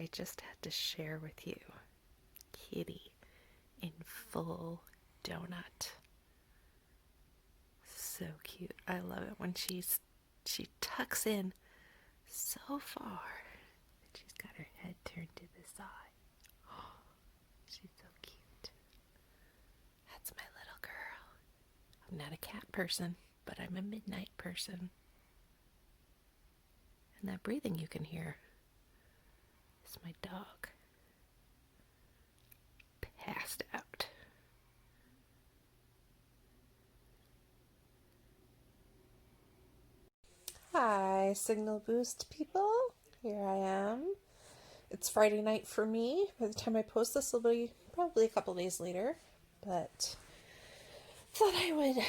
I just had to share with you. Kitty in full donut. So cute. I love it when she tucks in so far that she's got her head turned to the side. Oh, she's so cute. That's my little girl. I'm not a cat person, but I'm a midnight person. And that breathing you can hear is my dog. Passed out. Hi, Signal Boost people. Here I am. It's Friday night for me. By the time I post this, it'll be probably a couple days later. But thought I would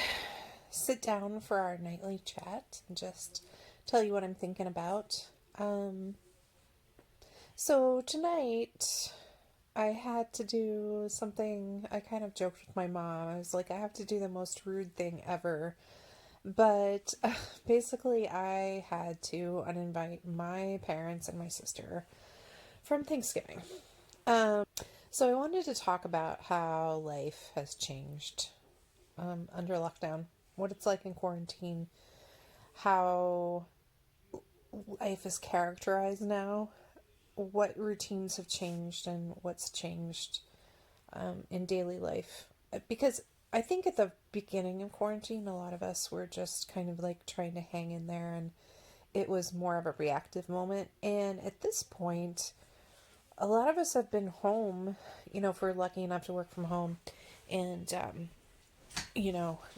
sit down for our nightly chat and just tell you what I'm thinking about. So tonight, I had to do something. I kind of joked with my mom. I was like, I have to do the most rude thing ever. But basically, I had to uninvite my parents and my sister from Thanksgiving. Um, so I wanted to talk about how life has changed under lockdown, what it's like in quarantine, how life is characterized now, what routines have changed, and what's changed in daily life. Because I think at the beginning of quarantine, a lot of us were just kind of like trying to hang in there, and it was more of a reactive moment. And at this point, a lot of us have been home, if we're lucky enough to work from home, and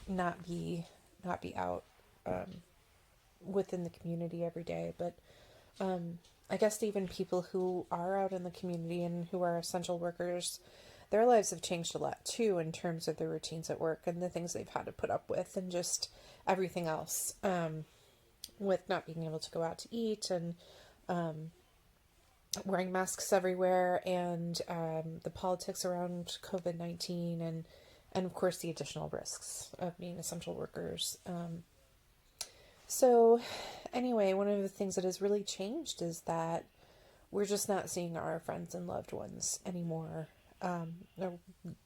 not be out within the community every day. But I guess even people who are out in the community and who are essential workers, their lives have changed a lot too in terms of their routines at work and the things they've had to put up with and just everything else, with not being able to go out to eat and wearing masks everywhere and the politics around COVID-19 and of course the additional risks of being essential workers. So anyway, one of the things that has really changed is that we're just not seeing our friends and loved ones anymore. A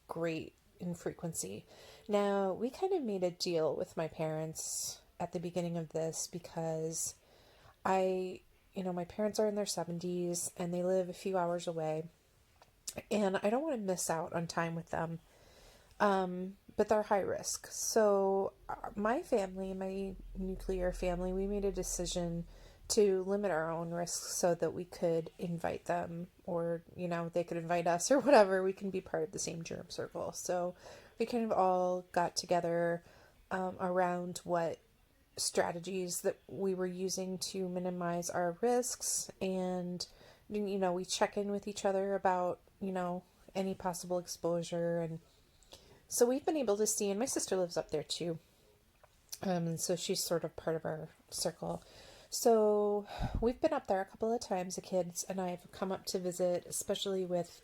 great in frequency. Now, we kind of made a deal with my parents at the beginning of this because my parents are in their 70s and they live a few hours away, and I don't want to miss out on time with them. But they're high risk. So, my family, my nuclear family, we made a decision to limit our own risks so that we could invite them, or they could invite us, or whatever. We can be part of the same germ circle. So we kind of all got together around what strategies that we were using to minimize our risks, and we check in with each other about any possible exposure. And so we've been able to see, and my sister lives up there too, and so she's sort of part of our circle. So we've been up there a couple of times. The kids and I have come up to visit, especially with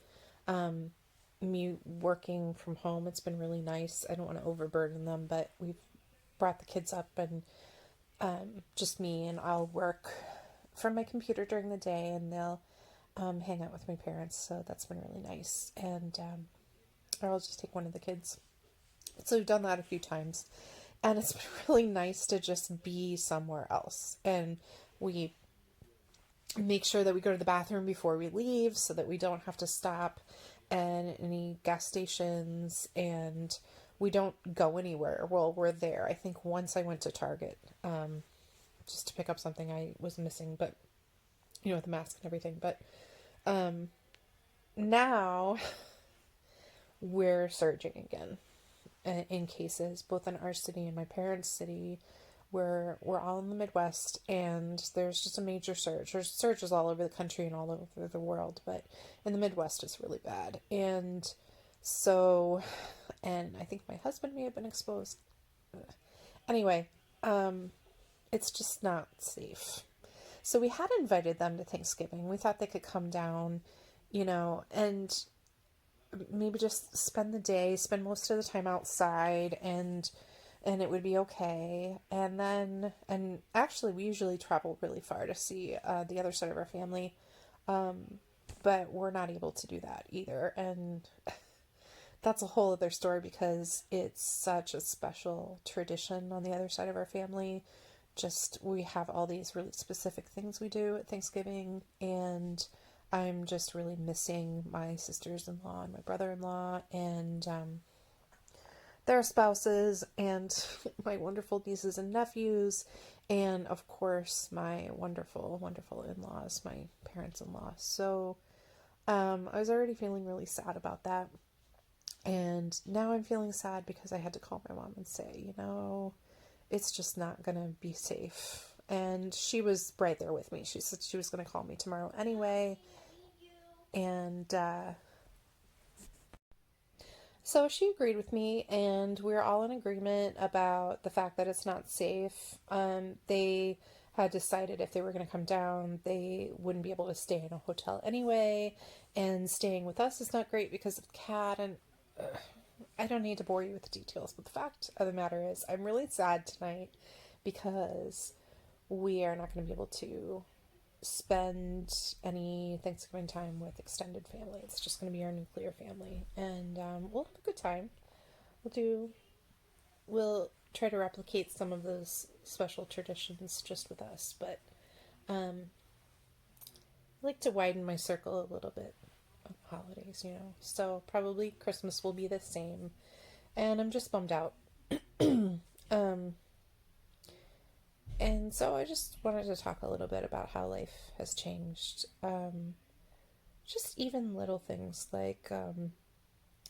me working from home. It's been really nice. I don't want to overburden them, but we've brought the kids up, and just me, and I'll work from my computer during the day, and they'll hang out with my parents. So that's been really nice. And or I'll just take one of the kids. So we've done that a few times. And it's been really nice to just be somewhere else. And we make sure that we go to the bathroom before we leave so that we don't have to stop at any gas stations, and we don't go anywhere while we're there. I think once I went to Target just to pick up something I was missing, but with the mask and everything. But now we're surging again in cases, both in our city and my parents' city. We're all in the Midwest, and there's just a major surge. There's surges all over the country and all over the world, but in the Midwest it's really bad. And so, and I think my husband may have been exposed. Anyway, it's just not safe. So we had invited them to Thanksgiving. We thought they could come down, and maybe just spend the day, spend most of the time outside, and it would be okay. And actually we usually travel really far to see the other side of our family. But we're not able to do that either. And that's a whole other story because it's such a special tradition on the other side of our family. Just we have all these really specific things we do at Thanksgiving, and I'm just really missing my sisters-in-law and my brother-in-law and their spouses and my wonderful nieces and nephews, and of course my wonderful, wonderful in-laws, my parents-in-law. So I was already feeling really sad about that. And now I'm feeling sad because I had to call my mom and say, it's just not going to be safe. And she was right there with me. She said she was going to call me tomorrow anyway. And so she agreed with me, and we're all in agreement about the fact that it's not safe. They had decided if they were going to come down, they wouldn't be able to stay in a hotel anyway. And staying with us is not great because of the cat. And I don't need to bore you with the details, but the fact of the matter is, I'm really sad tonight because we are not going to be able to spend any Thanksgiving time with extended family. It's just going to be our nuclear family, and we'll have a good time. We'll try to replicate some of those special traditions just with us, but I like to widen my circle a little bit of holidays, So probably Christmas will be the same, and I'm just bummed out. um, and so I just wanted to talk a little bit about how life has changed. Just even little things like I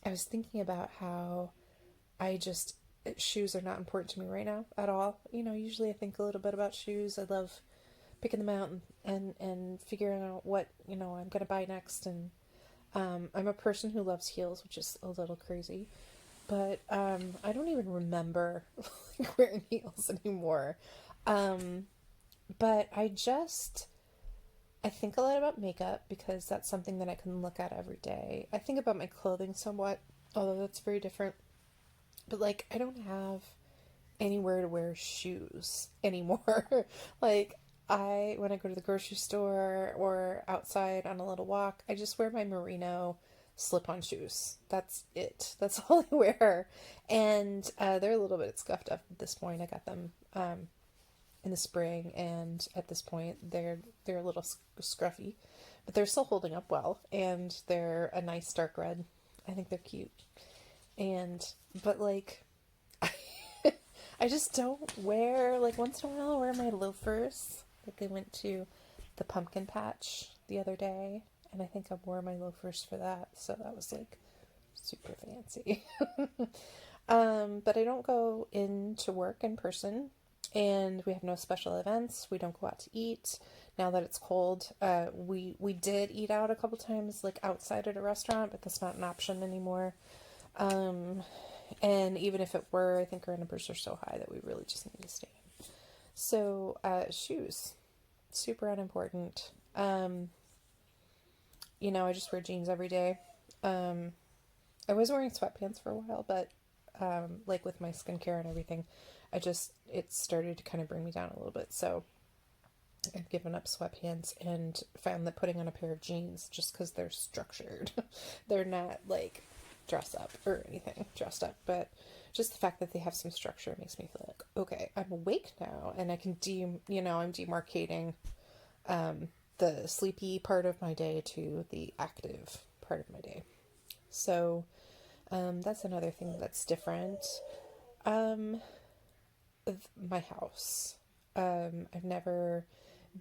was thinking about how shoes are not important to me right now at all. Usually I think a little bit about shoes. I love picking them out and figuring out what, I'm going to buy next. And I'm a person who loves heels, which is a little crazy. But I don't even remember wearing heels anymore. But I think a lot about makeup because that's something that I can look at every day. I think about my clothing somewhat, although that's very different. But I don't have anywhere to wear shoes anymore. When I go to the grocery store or outside on a little walk, I just wear my merino slip-on shoes. That's it. That's all I wear. And they're a little bit scuffed up at this point. I got them in the spring, and at this point they're a little scruffy, but they're still holding up well, and they're a nice dark red. I think they're cute. But I just don't wear, once in a while I'll wear my loafers. I went to the pumpkin patch the other day, and I think I wore my loafers for that, so that was super fancy. But I don't go into work in person, and we have no special events. We don't go out to eat now that it's cold. We did eat out a couple times, outside at a restaurant, but that's not an option anymore. And even if it were, I think our numbers are so high that we really just need to stay in. So, shoes, super unimportant. I just wear jeans every day. I was wearing sweatpants for a while, but with my skincare and everything, it started to kind of bring me down a little bit. So I've given up sweatpants and found that putting on a pair of jeans, just because they're structured, they're not dress up or anything dressed up, but just the fact that they have some structure makes me feel okay, I'm awake now, and I can I'm demarcating the sleepy part of my day to the active part of my day. So that's another thing that's different. My house. I've never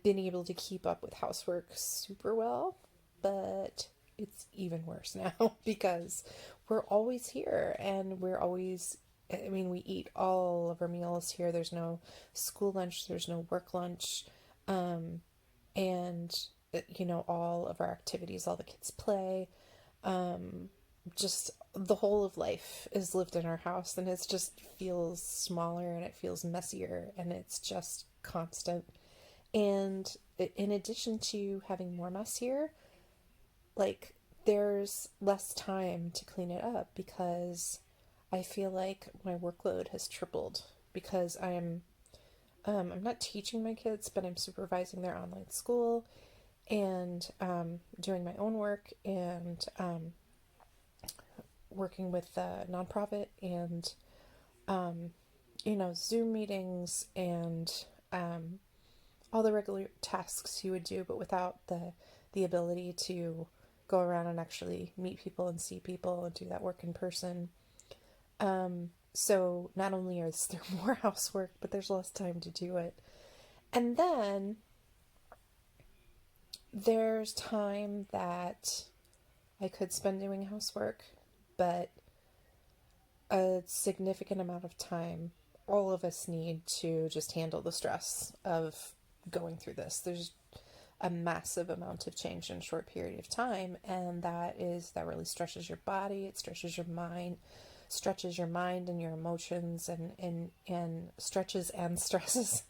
been able to keep up with housework super well, but it's even worse now because we're always here, and we eat all of our meals here. There's no school lunch, there's no work lunch. And all of our activities, all the kids play. Just the whole of life is lived in our house, and it just feels smaller, and it feels messier, and it's just constant. And in addition to having more mess here, there's less time to clean it up because I feel like my workload has tripled because I'm not teaching my kids, but I'm supervising their online school, and doing my own work and working with the nonprofit and Zoom meetings and all the regular tasks you would do, but without the ability to go around and actually meet people and see people and do that work in person. So not only is there more housework, but there's less time to do it. And then there's time that I could spend doing housework, but a significant amount of time all of us need to just handle the stress of going through this. There's a massive amount of change in a short period of time, and that really stretches your body, it stretches your mind and your emotions and stretches and stresses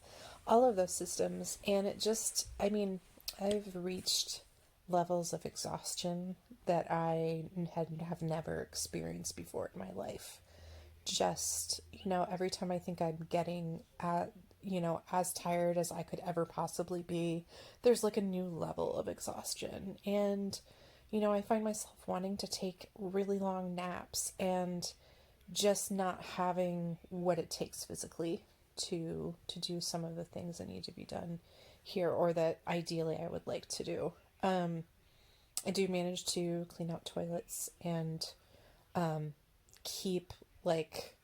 all of those systems. And it just, I've reached levels of exhaustion that I have never experienced before in my life. Just, every time I think I'm getting as tired as I could ever possibly be, there's like a new level of exhaustion. And, I find myself wanting to take really long naps and just not having what it takes physically to do some of the things that need to be done here, or that ideally I would like to do. I do manage to clean out toilets and keep like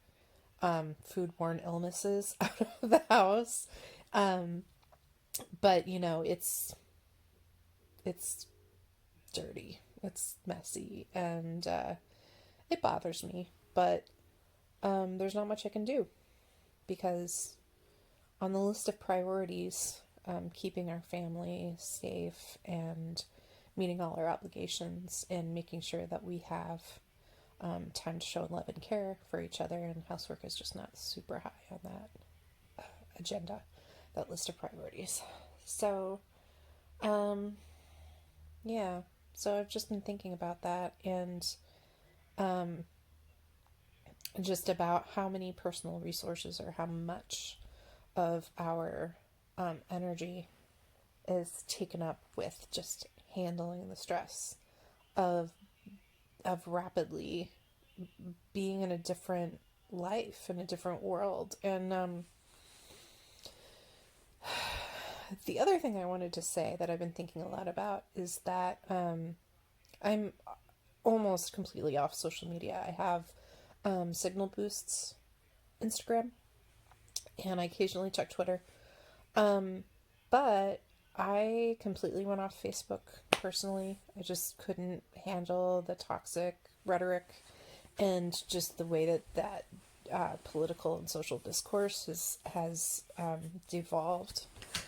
foodborne illnesses out of the house. But it's dirty, it's messy, and it bothers me. But there's not much I can do, because on the list of priorities, keeping our family safe and meeting all our obligations and making sure that we have time to show love and care for each other, and housework is just not super high on that agenda, that list of priorities. So, yeah, so I've just been thinking about that, and just about how many personal resources, or how much of our energy is taken up with just handling the stress of rapidly being in a different life, in a different world. And the other thing I wanted to say that I've been thinking a lot about is that I'm almost completely off social media. I have Signal Boost's Instagram, and I occasionally check Twitter. But I completely went off Facebook personally. I just couldn't handle the toxic rhetoric and just the way that political and social discourse has devolved.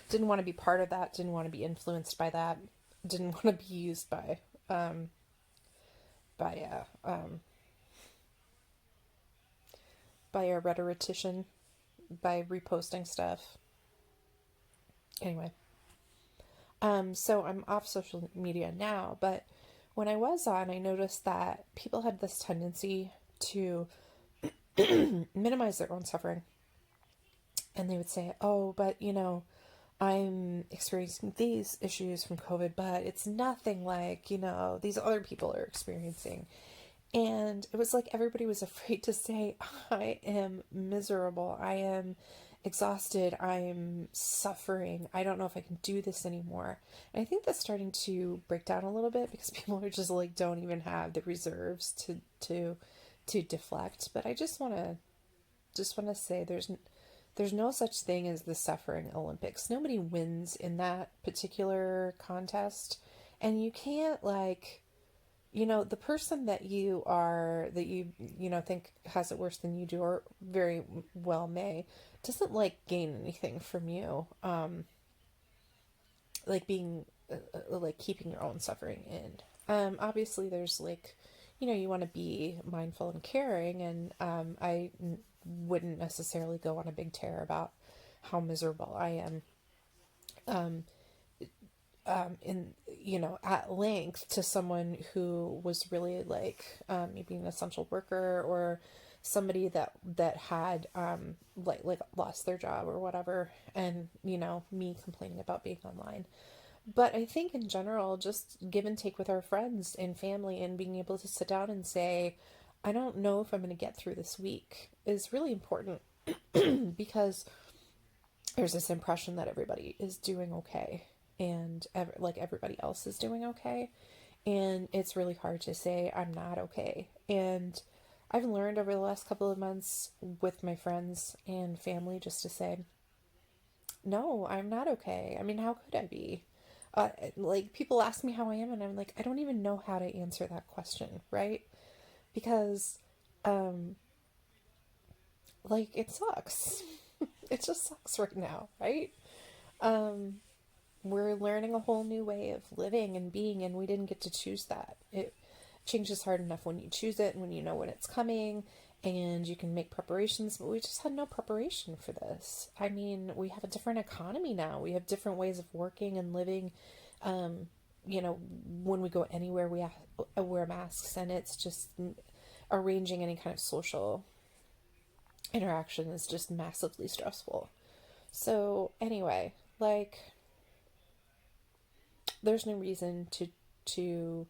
Didn't want to be part of that. Didn't want to be influenced by that. Didn't want to be used by a rhetorician, by reposting stuff. Anyway, so I'm off social media now, but when I was on, I noticed that people had this tendency to minimize their own suffering. And they would say, oh, but I'm experiencing these issues from COVID, but it's nothing like, these other people are experiencing. And it was like everybody was afraid to say, I am miserable, I am exhausted, I'm suffering, I don't know if I can do this anymore. And I think that's starting to break down a little bit, because people are just like, don't even have the reserves to deflect. But I just want to say there's no such thing as the suffering Olympics. Nobody wins in that particular contest. And you can't the person that you think has it worse than you do, or very well may, doesn't gain anything from you. Being keeping your own suffering in. Obviously there's you want to be mindful and caring, and I wouldn't necessarily go on a big tear about how miserable I am. At length, to someone who was really maybe an essential worker, or somebody that had lost their job or whatever, and me complaining about being online. But I think in general, just give and take with our friends and family and being able to sit down and say, I don't know if I'm going to get through this week is really important because there's this impression that everybody is doing okay and like everybody else is doing okay. And it's really hard to say, I'm not okay. And I've learned over the last couple of months with my friends and family just to say, no, I'm not okay. I mean, how could I be? Like, people ask me how I am, and I'm like, I don't even know how to answer that question, right? Because, um, like, it sucks. It just sucks right now, right? Um, we're learning a whole new way of living and being, and we didn't get to choose that. Change is hard enough when you choose it and when you know when it's coming and you can make preparations, but we just had no preparation for this. I mean, we have a different economy now. We have different ways of working and living. Um, you know, when we go anywhere, we wear masks, and it's just arranging any kind of social interaction is just massively stressful. So, anyway, like, there's no reason to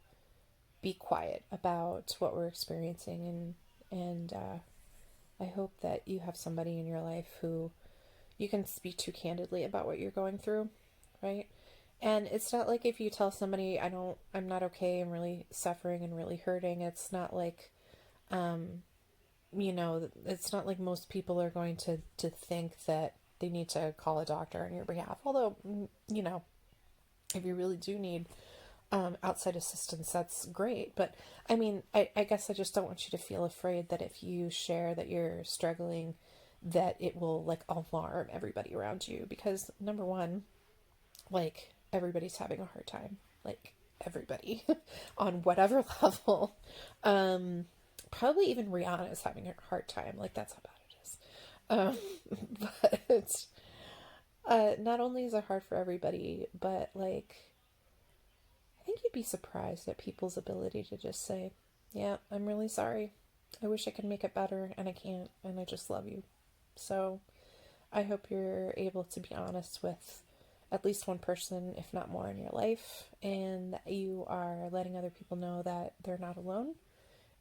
be quiet about what we're experiencing, and I hope that you have somebody in your life who you can speak to candidly about what you're going through, right? And it's not like if you tell somebody I'm not okay, I'm really suffering and really hurting, it's not like um it's not like most people are going to think that they need to call a doctor on your behalf. Although, if you really do need outside assistance, that's great. But I mean, I guess I just don't want you to feel afraid that if you share that you're struggling, that it will like alarm everybody around you. Because number one, like everybody's having a hard time. Like everybody on whatever level. Probably even Rihanna is having a hard time. Like that's how bad it is. But not only is it hard for everybody, but like I think you'd be surprised at people's ability to just say, yeah, I'm really sorry. I wish I could make it better, and I can't, and I just love you. So I hope you're able to be honest with at least one person, if not more, in your life, and that you are letting other people know that they're not alone.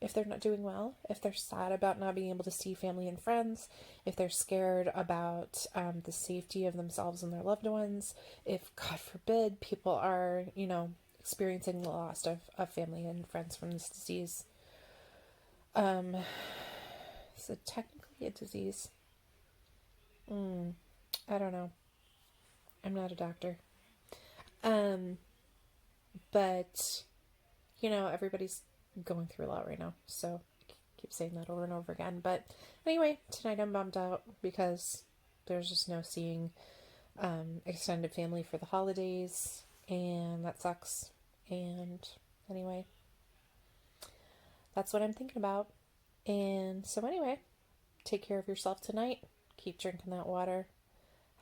If they're not doing well, if they're sad about not being able to see family and friends, if they're scared about the safety of themselves and their loved ones, if, God forbid, people are, experiencing the loss of family and friends from this disease. Um, is it technically a disease? I don't know. I'm not a doctor. Um, but, everybody's going through a lot right now. So I keep saying that over and over again. But anyway, tonight I'm bummed out because there's just no seeing extended family for the holidays. And that sucks. And anyway, that's what I'm thinking about. And so anyway, take care of yourself tonight. Keep drinking that water.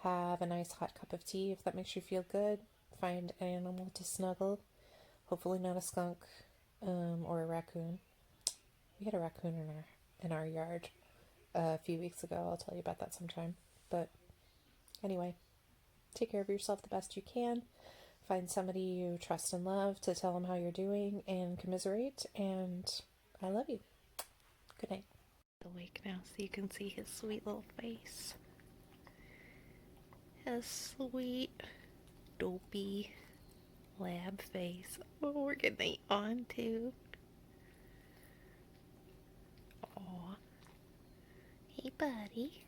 Have a nice hot cup of tea if that makes you feel good. Find an animal to snuggle. Hopefully not a skunk or a raccoon. We had a raccoon in our yard a few weeks ago. I'll tell you about that sometime. But anyway, take care of yourself the best you can. Find somebody you trust and love to tell them how you're doing and commiserate. And I love you. Good night. Awake now so you can see his sweet little face. His sweet, dopey lab face. Oh, we're getting on too. Aw. Hey, buddy.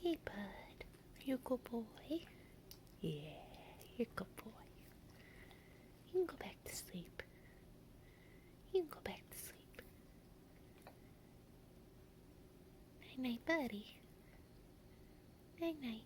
Hey, bud. You a good boy? Yeah, you're a good boy. You can go back to sleep. You can go back to sleep. Night-night, buddy. Night-night.